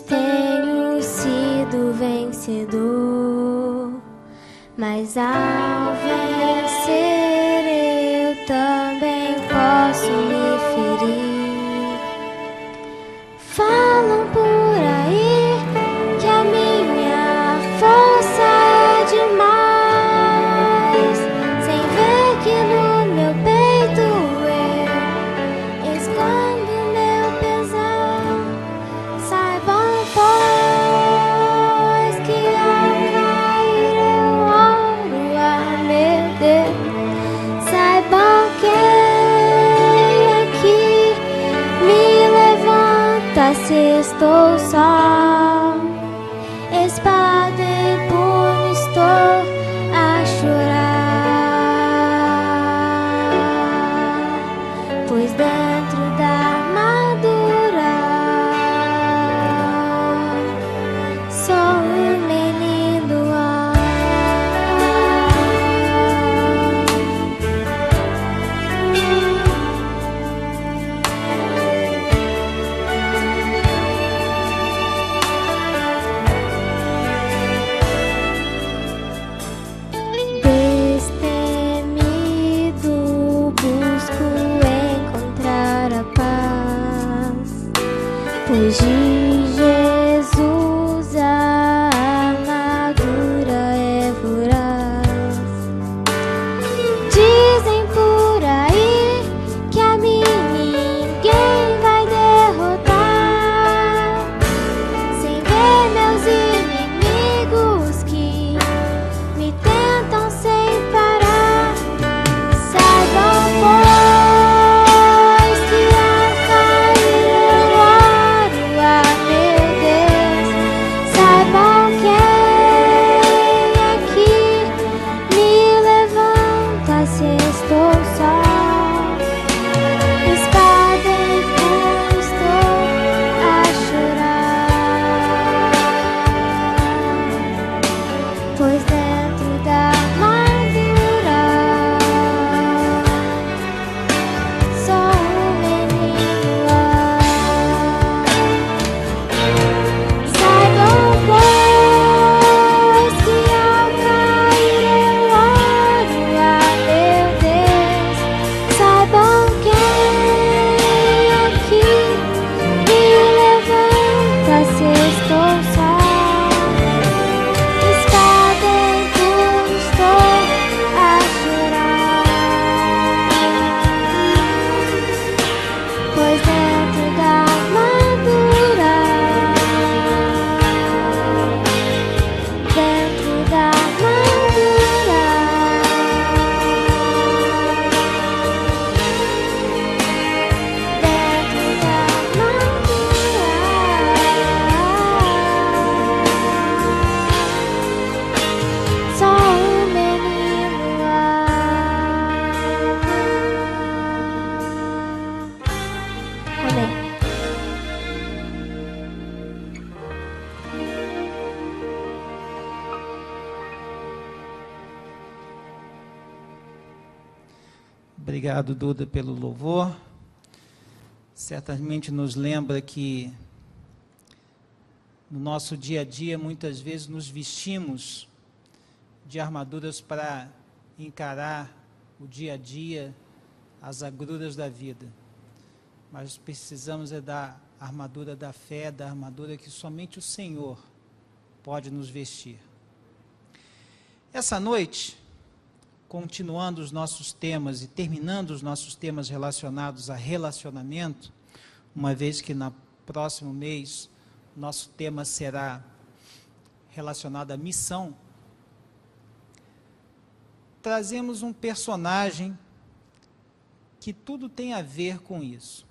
tenho sido vencedor, mas ao vencer eu também posso me ferir. Falam por aí que a minha força é demais, sem ver que no meu peito eu escondo meu pesar. Saibam, pois, que ao cair eu oro a meu Deus. Saibam quem aqui me levanta se estou só. Espada em punho estou a chorar, pois dentro da armadura sou um menino. Destemido, busco encontrar a paz, pois de Jesus a armadura é voraz. Dizem por aí que a mim ninguém vai derrotar, sem ver meus inimigos que me tentam sem parar. Saibam, pois, que ao cair eu oro a meu Deus. Saibam quem aqui me levanta se estou só. Espada em punho estou a chorar, pois dentro da armadura sou um menino. Saibam, pois, que ao cair eu oro a meu Deus. Saibam quem aqui me levanta se estou só. Espada em punho estou a chorar, pois dentro da armadura, dentro da armadura, dentro da armadura sou um menino. Amém. Obrigado, Duda, pelo louvor. Certamente nos lembra que no nosso dia a dia, muitas vezes nos vestimos de armaduras para encarar o dia a dia, as agruras da vida. Mas precisamos da armadura da fé, da armadura que somente o Senhor pode nos vestir. Essa noite, continuando os nossos temas e terminando os nossos temas relacionados a relacionamento, uma vez que no próximo mês nosso tema será relacionado à missão, trazemos um personagem que tudo tem a ver com isso.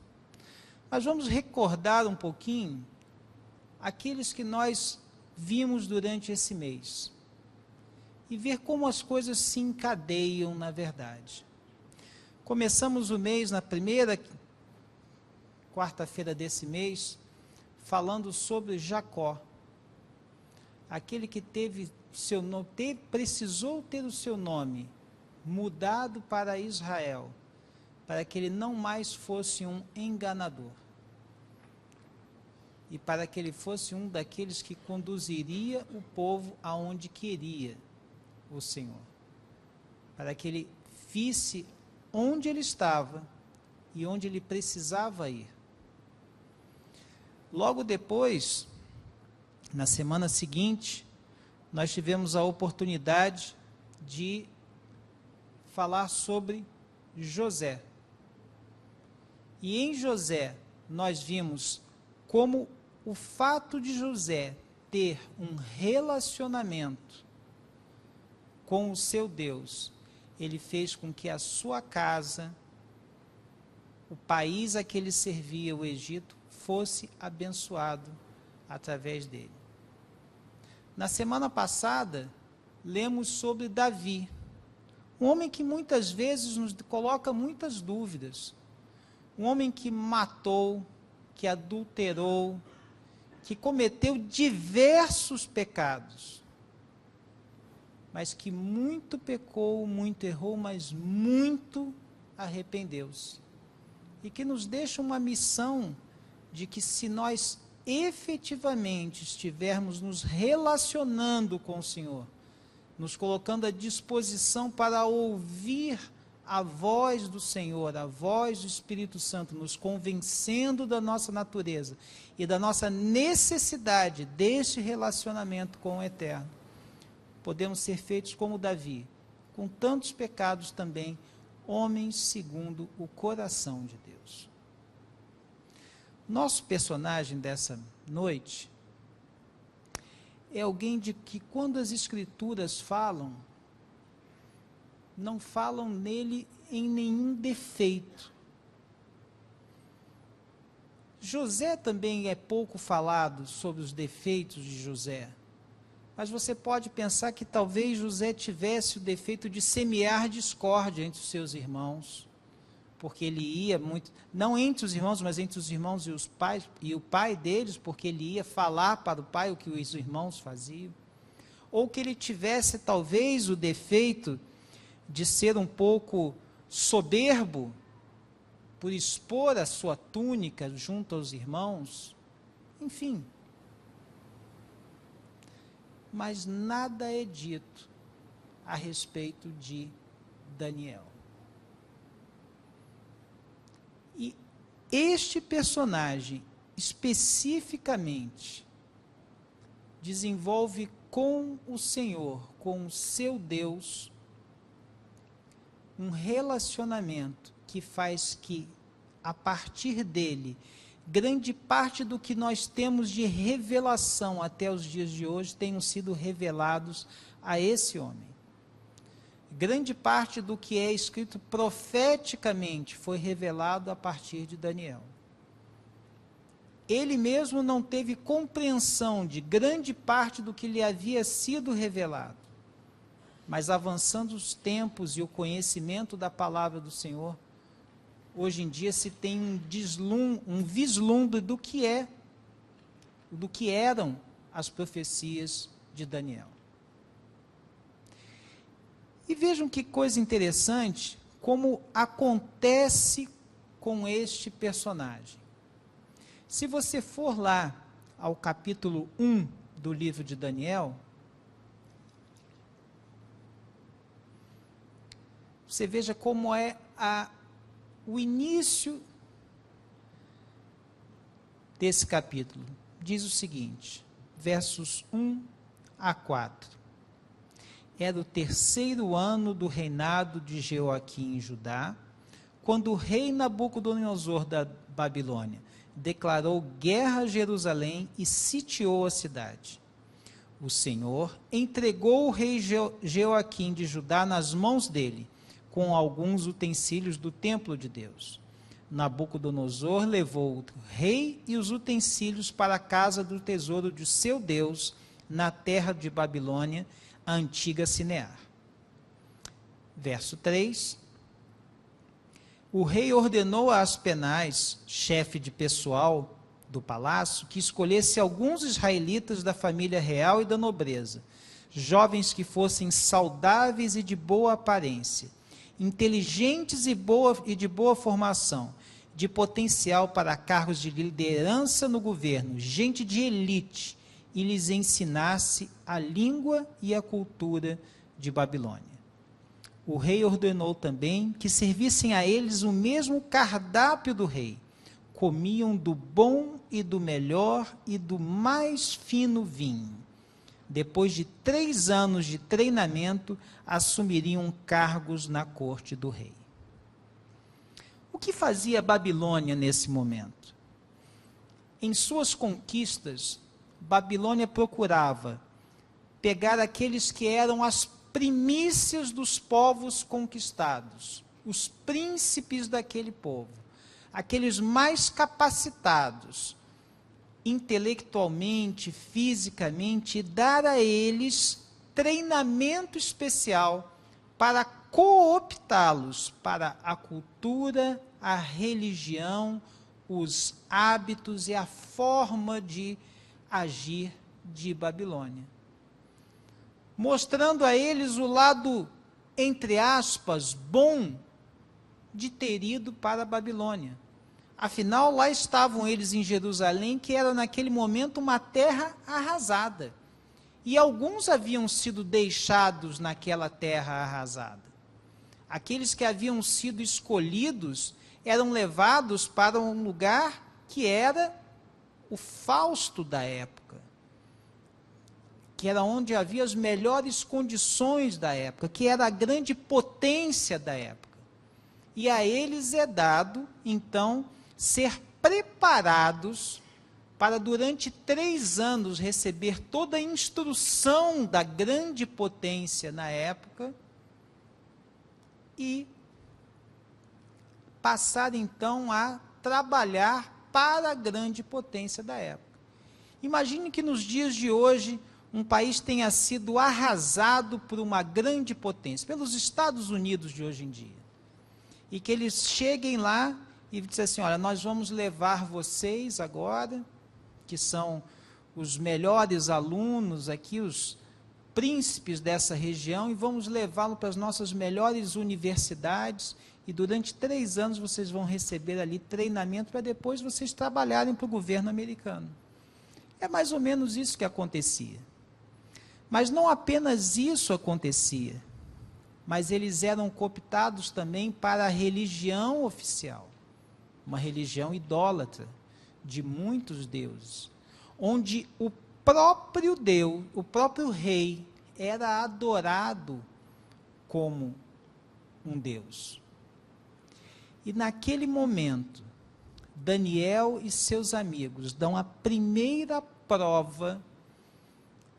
Mas vamos recordar um pouquinho aqueles que nós vimos durante esse mês e ver como as coisas se encadeiam na verdade. Começamos o mês, na primeira quarta-feira desse mês, falando sobre Jacó, aquele que teve seu nome, precisou ter o seu nome mudado para Israel, para que ele não mais fosse um enganador. e para que ele fosse um daqueles que conduziria o povo aonde queria o Senhor, para que ele visse onde ele estava e onde ele precisava ir. Logo depois, na semana seguinte, nós tivemos a oportunidade de falar sobre José. E em José, nós vimos como o fato de José ter um relacionamento com o seu Deus, ele fez com que a sua casa, o país a que ele servia, o Egito, fosse abençoado através dele. Na semana passada, lemos sobre Davi, um homem que muitas vezes nos coloca muitas dúvidas, um homem que matou, que adulterou, que cometeu diversos pecados, mas que muito pecou, muito errou, mas muito arrependeu-se. E que nos deixa uma missão de que, se nós efetivamente estivermos nos relacionando com o Senhor, nos colocando à disposição para ouvir a voz do Senhor, a voz do Espírito Santo, nos convencendo da nossa natureza e da nossa necessidade deste relacionamento com o Eterno, podemos ser feitos como Davi, com tantos pecados também, homens segundo o coração de Deus. Nosso personagem dessa noite é alguém de que, quando as Escrituras falam, não falam nele em nenhum defeito. José também é pouco falado sobre os defeitos de José, mas você pode pensar que talvez José tivesse o defeito de semear discórdia entre os seus irmãos, porque ele ia muito, não entre os irmãos, mas entre os irmãos e os pais, e o pai deles, porque ele ia falar para o pai o que os irmãos faziam, ou que ele tivesse talvez o defeito de ser um pouco soberbo, por expor a sua túnica junto aos irmãos, enfim. Mas nada é dito a respeito de Daniel. E este personagem, especificamente, desenvolve com o Senhor, com o seu Deus, um relacionamento que faz que, a partir dele, grande parte do que nós temos de revelação até os dias de hoje tenham sido revelados a esse homem. Grande parte do que é escrito profeticamente foi revelado a partir de Daniel. Ele mesmo não teve compreensão de grande parte do que lhe havia sido revelado. Mas avançando os tempos e o conhecimento da palavra do Senhor, hoje em dia se tem um vislumbre do que eram as profecias de Daniel. E vejam que coisa interessante, como acontece com este personagem. Se você for lá ao capítulo 1 do livro de Daniel, você veja como é o início desse capítulo. Diz o seguinte, versos 1 a 4. Era o 3º ano do reinado de Jeoaquim em Judá, quando o rei Nabucodonosor da Babilônia declarou guerra a Jerusalém e sitiou a cidade. O Senhor entregou o rei Jeoaquim de Judá nas mãos dele, com alguns utensílios do templo de Deus. Nabucodonosor levou o rei e os utensílios para a casa do tesouro de seu Deus, na terra de Babilônia, a antiga Sinear. Verso 3. O rei ordenou a Aspenaz, chefe de pessoal do palácio, que escolhesse alguns israelitas da família real e da nobreza, jovens que fossem saudáveis e de boa aparência, inteligentes e de boa formação, de potencial para cargos de liderança no governo, gente de elite, e lhes ensinasse a língua e a cultura de Babilônia. O rei ordenou também que servissem a eles o mesmo cardápio do rei. Comiam do bom e do melhor e do mais fino vinho. Depois de 3 anos de treinamento, assumiriam cargos na corte do rei. O que fazia Babilônia nesse momento? Em suas conquistas, Babilônia procurava pegar aqueles que eram as primícias dos povos conquistados, os príncipes daquele povo, aqueles mais capacitados, intelectualmente, fisicamente, e dar a eles treinamento especial para cooptá-los para a cultura, a religião, os hábitos e a forma de agir de Babilônia. Mostrando a eles o lado, entre aspas, bom de ter ido para a Babilônia. Afinal, lá estavam eles em Jerusalém, que era naquele momento uma terra arrasada. E alguns haviam sido deixados naquela terra arrasada. Aqueles que haviam sido escolhidos eram levados para um lugar que era o Fausto da época, que era onde havia as melhores condições da época, que era a grande potência da época. E a eles é dado, então, ser preparados para, durante 3 anos, receber toda a instrução da grande potência na época e passar, então, a trabalhar para a grande potência da época. Imagine que nos dias de hoje, um país tenha sido arrasado por uma grande potência, pelos Estados Unidos de hoje em dia, e que eles cheguem lá e dizem assim: olha, nós vamos levar vocês agora, que são os melhores alunos aqui, os príncipes dessa região, e vamos levá-los para as nossas melhores universidades, e durante 3 anos vocês vão receber ali treinamento para depois vocês trabalharem para o governo americano. É mais ou menos isso que acontecia. Mas não apenas isso acontecia, mas eles eram cooptados também para a religião oficial, uma religião idólatra, de muitos deuses, onde o próprio Deus, o próprio rei, era adorado como um Deus. E naquele momento, Daniel e seus amigos dão a primeira prova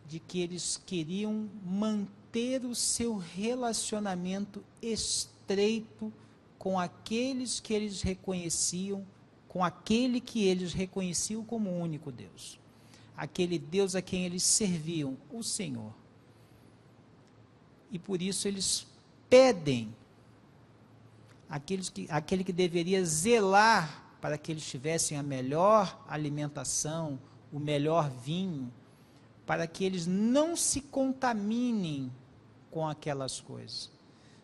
de que eles queriam manter o seu relacionamento estreito com aqueles que eles reconheciam, com aquele que eles reconheciam como o único Deus. Aquele Deus a quem eles serviam, o Senhor. E por isso eles pedem aquele que deveria zelar para que eles tivessem a melhor alimentação, o melhor vinho, para que eles não se contaminem com aquelas coisas.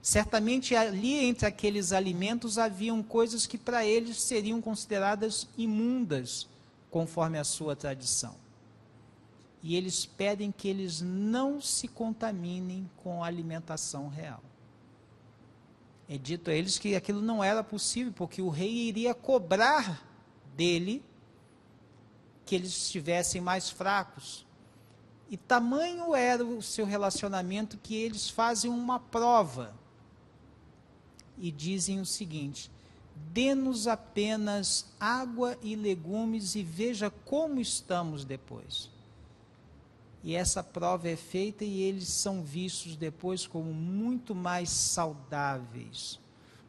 Certamente ali entre aqueles alimentos haviam coisas que para eles seriam consideradas imundas, conforme a sua tradição. E eles pedem que eles não se contaminem com a alimentação real. É dito a eles que aquilo não era possível, porque o rei iria cobrar dele que eles estivessem mais fracos. E tamanho era o seu relacionamento que eles fazem uma prova. E dizem o seguinte: dê-nos apenas água e legumes e veja como estamos depois. E essa prova é feita e eles são vistos depois como muito mais saudáveis,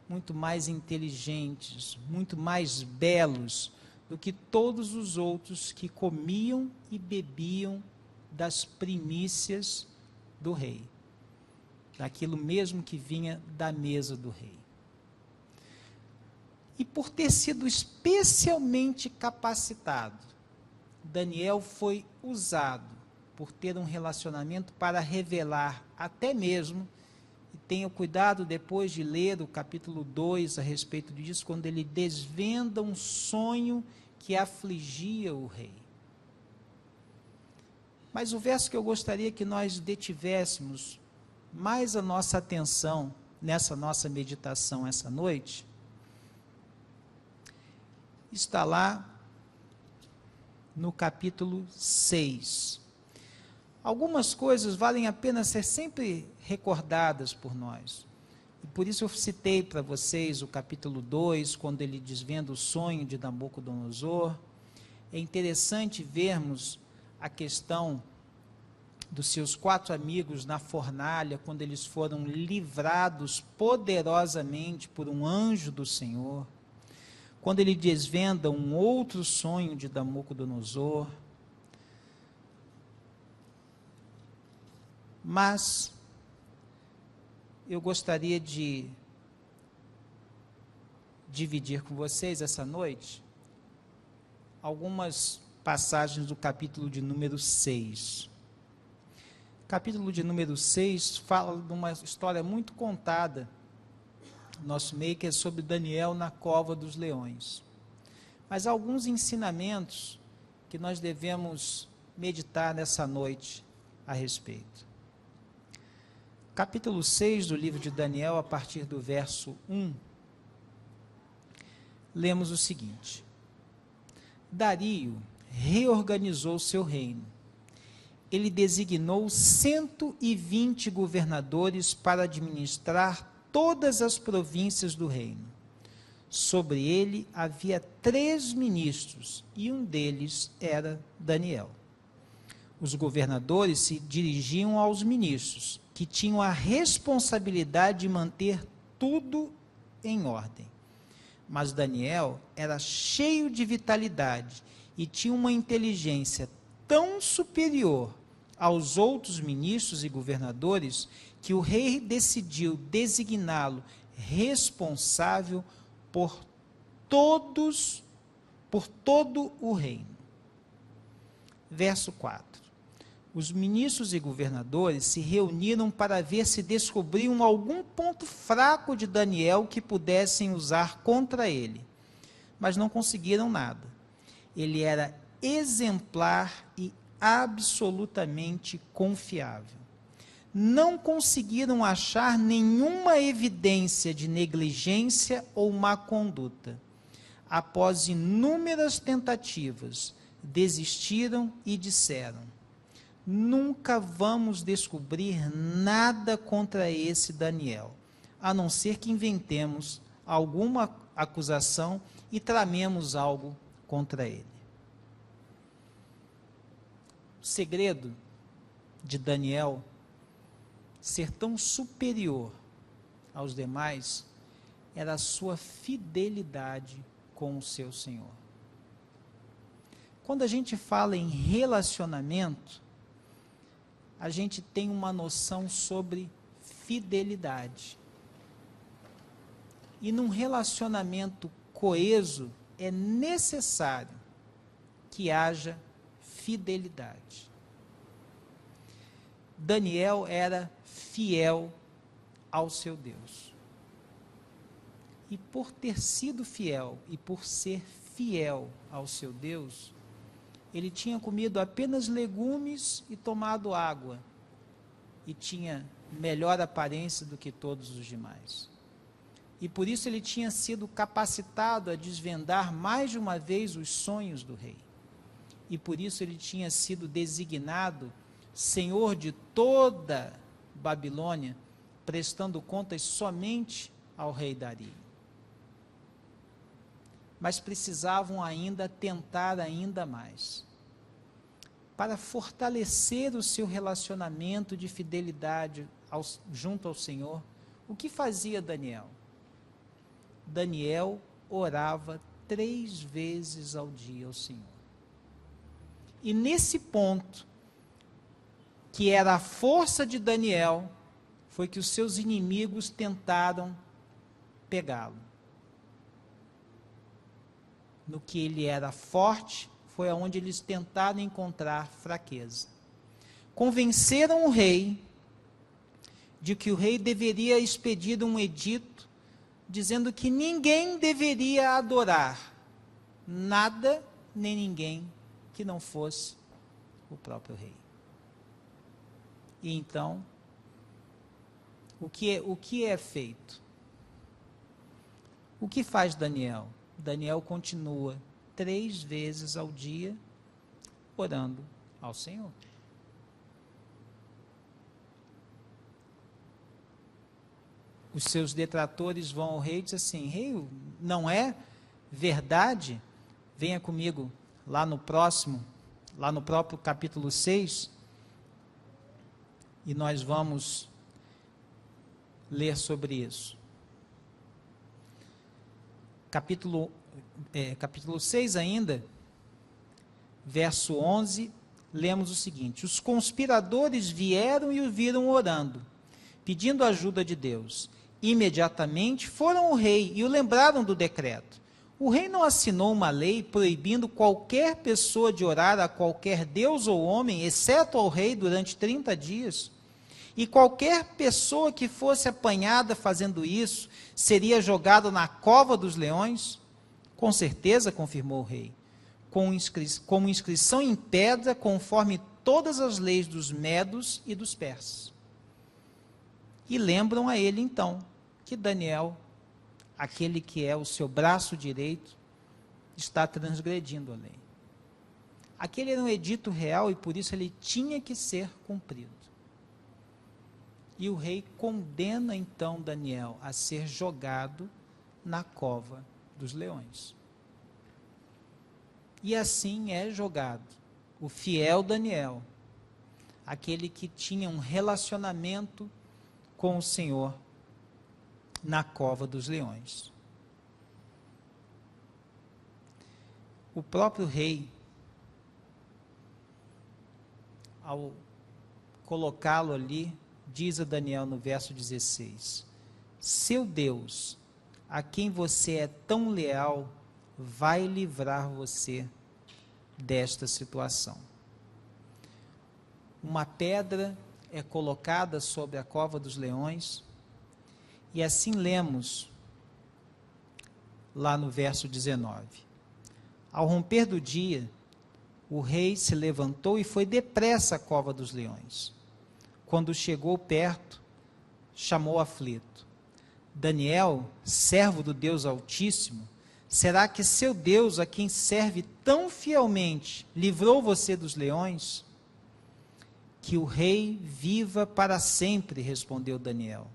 muito mais inteligentes, muito mais belos do que todos os outros que comiam e bebiam das primícias do rei, daquilo mesmo que vinha da mesa do rei. E por ter sido especialmente capacitado, Daniel foi usado por ter um relacionamento para revelar até mesmo E tenha cuidado depois de ler o capítulo 2 a respeito disso, quando ele desvenda um sonho que afligia o rei. Mas o verso que eu gostaria que nós detivéssemos mais a nossa atenção nessa nossa meditação essa noite, está lá no capítulo 6. Algumas coisas valem a pena ser sempre recordadas por nós. E por isso eu citei para vocês o capítulo 2, quando ele desvenda o sonho de Nabucodonosor. É interessante vermos a questão dos seus 4 amigos na fornalha, quando eles foram livrados poderosamente por um anjo do Senhor. Quando ele desvenda um outro sonho de Nabucodonosor. Mas eu gostaria de dividir com vocês essa noite algumas passagens do capítulo de número 6. O capítulo de número 6 fala de uma história muito contada no nosso meio, que é sobre Daniel na cova dos leões. Mas há alguns ensinamentos que nós devemos meditar nessa noite a respeito. Capítulo 6 do livro de Daniel, a partir do verso 1, lemos o seguinte: Dario reorganizou seu reino. Ele designou 120 governadores para administrar todas as províncias do reino. Sobre ele havia 3 ministros, e um deles era Daniel. Os governadores se dirigiam aos ministros, que tinham a responsabilidade de manter tudo em ordem. Mas Daniel era cheio de vitalidade e tinha uma inteligência tão superior aos outros ministros e governadores que o rei decidiu designá-lo responsável por todo o reino. Verso 4. Os ministros e governadores se reuniram para ver se descobriam algum ponto fraco de Daniel que pudessem usar contra ele, mas não conseguiram nada. Ele era exemplar e absolutamente confiável. Não conseguiram achar nenhuma evidência de negligência ou má conduta. Após inúmeras tentativas, desistiram e disseram: nunca vamos descobrir nada contra esse Daniel, a não ser que inventemos alguma acusação e tramemos algo contra ele. O segredo de Daniel ser tão superior aos demais era a sua fidelidade com o seu Senhor. Quando a gente fala em relacionamento, a gente tem uma noção sobre fidelidade. E num relacionamento coeso, é necessário que haja fidelidade. Daniel era fiel ao seu Deus. E por ter sido fiel e por ser fiel ao seu Deus, ele tinha comido apenas legumes e tomado água, e tinha melhor aparência do que todos os demais. E por isso ele tinha sido capacitado a desvendar mais de uma vez os sonhos do rei. E por isso ele tinha sido designado senhor de toda Babilônia, prestando contas somente ao rei Dario. Mas precisavam ainda tentar ainda mais. Para fortalecer o seu relacionamento de fidelidade junto ao Senhor, o que fazia Daniel? Daniel orava 3 vezes ao dia ao Senhor. E nesse ponto, que era a força de Daniel, foi que os seus inimigos tentaram pegá-lo. No que ele era forte, foi aonde eles tentaram encontrar fraqueza. Convenceram o rei de que o rei deveria expedir um edito dizendo que ninguém deveria adorar nada nem ninguém que não fosse o próprio rei. E então, o que é feito? O que faz Daniel? Daniel continua 3 vezes ao dia orando ao Senhor. Os seus detratores vão ao rei e dizem assim: rei, não é verdade? Venha comigo lá no próprio capítulo 6, e nós vamos ler sobre isso. Capítulo 6 ainda, verso 11, lemos o seguinte: os conspiradores vieram e o viram orando, pedindo ajuda de Deus. Imediatamente foram ao rei e o lembraram do decreto. O rei não assinou uma lei proibindo qualquer pessoa de orar a qualquer deus ou homem, exceto ao rei, durante 30 dias? E qualquer pessoa que fosse apanhada fazendo isso seria jogada na cova dos leões? Com certeza, confirmou o rei, como inscrição em pedra, conforme todas as leis dos medos e dos persas. E lembram a ele, então, que Daniel, aquele que é o seu braço direito, está transgredindo a lei. Aquele era um edito real e por isso ele tinha que ser cumprido. E o rei condena então Daniel a ser jogado na cova dos leões. E assim é jogado o fiel Daniel, aquele que tinha um relacionamento com o Senhor, na cova dos leões. O próprio rei, ao colocá-lo ali, diz a Daniel no verso 16: seu Deus, a quem você é tão leal, vai livrar você desta situação. Uma pedra é colocada sobre a cova dos leões, e assim lemos lá no verso 19. Ao romper do dia, o rei se levantou e foi depressa à cova dos leões. Quando chegou perto, chamou aflito: Daniel, servo do Deus Altíssimo, será que seu Deus, a quem serve tão fielmente, livrou você dos leões? Que o rei viva para sempre, respondeu Daniel.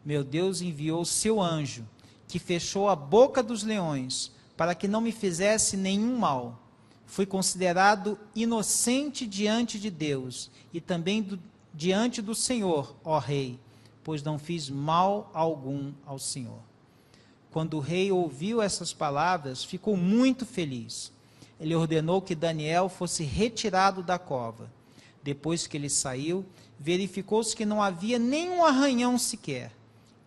Meu Deus enviou seu anjo, que fechou a boca dos leões, para que não me fizesse nenhum mal. Fui considerado inocente diante de Deus, e também diante do Senhor, ó rei, pois não fiz mal algum ao Senhor. Quando o rei ouviu essas palavras, ficou muito feliz. Ele ordenou que Daniel fosse retirado da cova. Depois que ele saiu, verificou-se que não havia nenhum arranhão sequer.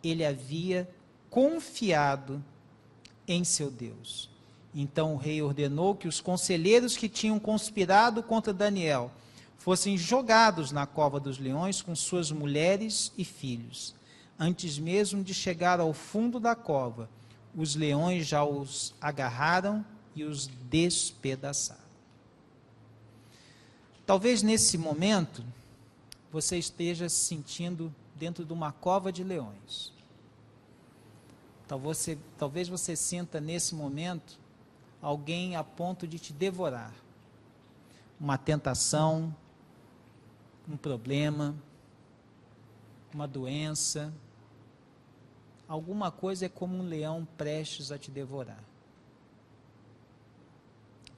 Ele havia confiado em seu Deus. Então o rei ordenou que os conselheiros que tinham conspirado contra Daniel fossem jogados na cova dos leões com suas mulheres e filhos. Antes mesmo de chegar ao fundo da cova, os leões já os agarraram e os despedaçaram. Talvez nesse momento você esteja se sentindo dentro de uma cova de leões. Talvez você sinta nesse momento alguém a ponto de te devorar. Uma tentação, um problema, uma doença. Alguma coisa é como um leão prestes a te devorar.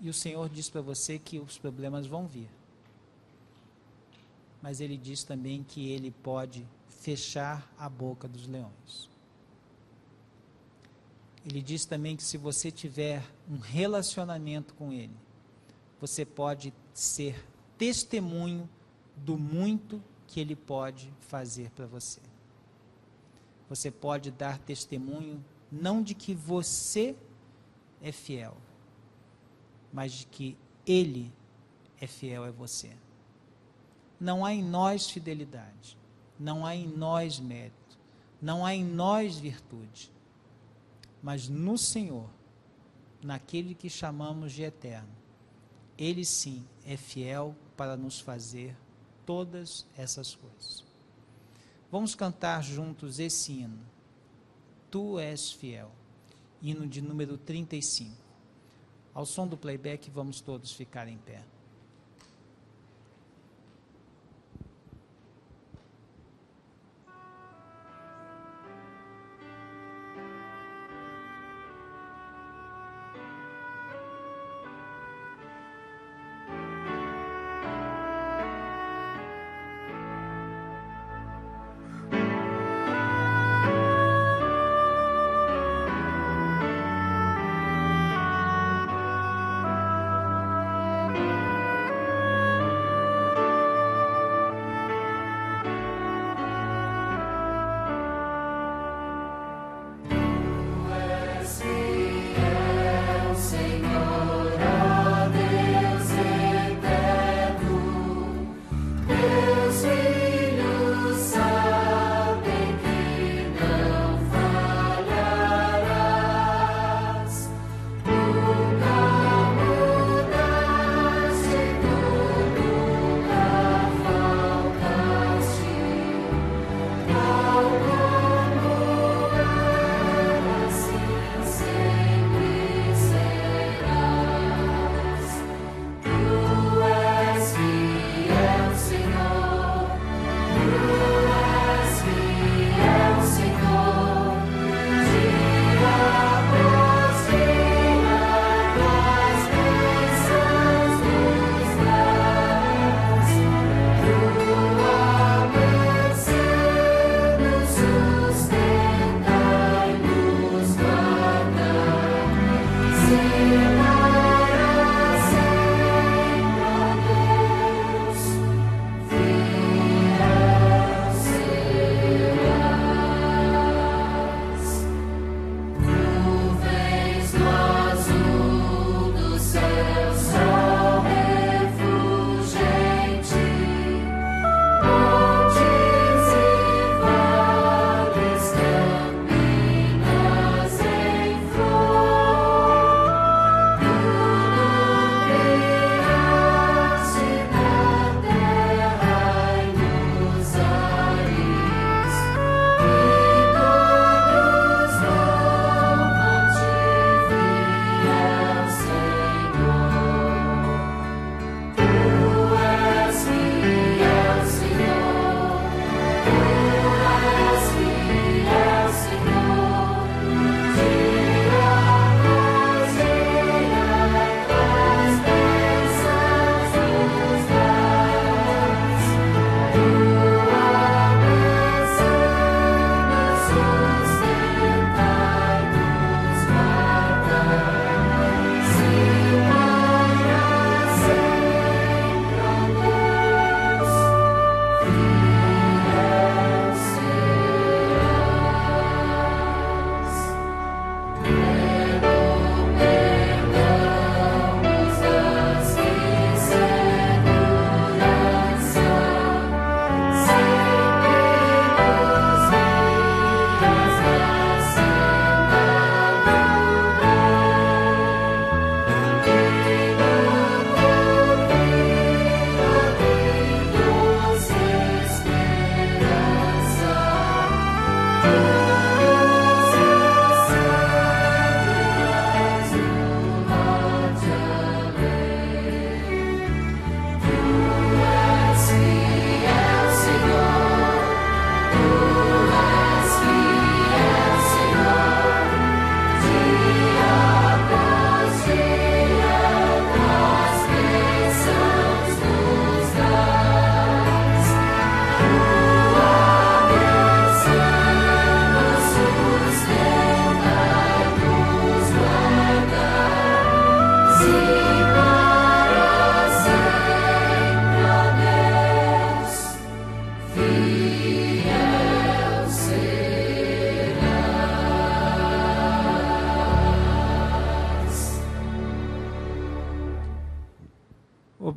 E o Senhor diz para você que os problemas vão vir. Mas Ele diz também que Ele pode fechar a boca dos leões. Ele diz também que se você tiver um relacionamento com Ele, você pode ser testemunho do muito que Ele pode fazer para você. Você pode dar testemunho não de que você é fiel, mas de que Ele é fiel a você. Não há em nós fidelidade, não há em nós mérito, não há em nós virtude, mas no Senhor, naquele que chamamos de eterno. Ele sim é fiel para nos fazer todas essas coisas. Vamos cantar juntos esse hino. Tu és fiel. Hino de número 35. Ao som do playback, vamos todos ficar em pé.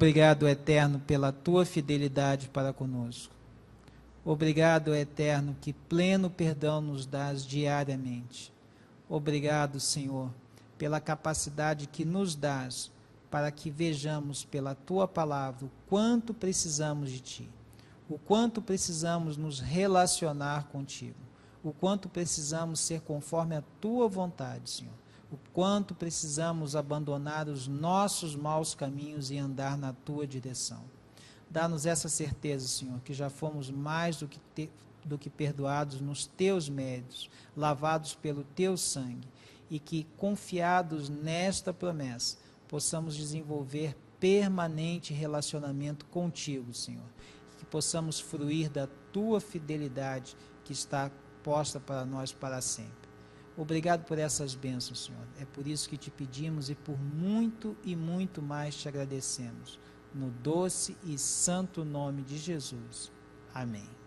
Obrigado, Eterno, pela tua fidelidade para conosco. Obrigado, Eterno, que pleno perdão nos dás diariamente. Obrigado, Senhor, pela capacidade que nos dás para que vejamos pela Tua palavra o quanto precisamos de Ti, o quanto precisamos nos relacionar contigo, o quanto precisamos ser conforme a Tua vontade, Senhor, o quanto precisamos abandonar os nossos maus caminhos e andar na Tua direção. Dá-nos essa certeza, Senhor, que já fomos mais do que perdoados nos Teus méritos, lavados pelo Teu sangue, e que, confiados nesta promessa, possamos desenvolver permanente relacionamento contigo, Senhor, que possamos fruir da Tua fidelidade que está posta para nós para sempre. Obrigado por essas bênçãos, Senhor. É por isso que te pedimos e por muito e muito mais te agradecemos. No doce e santo nome de Jesus. Amém.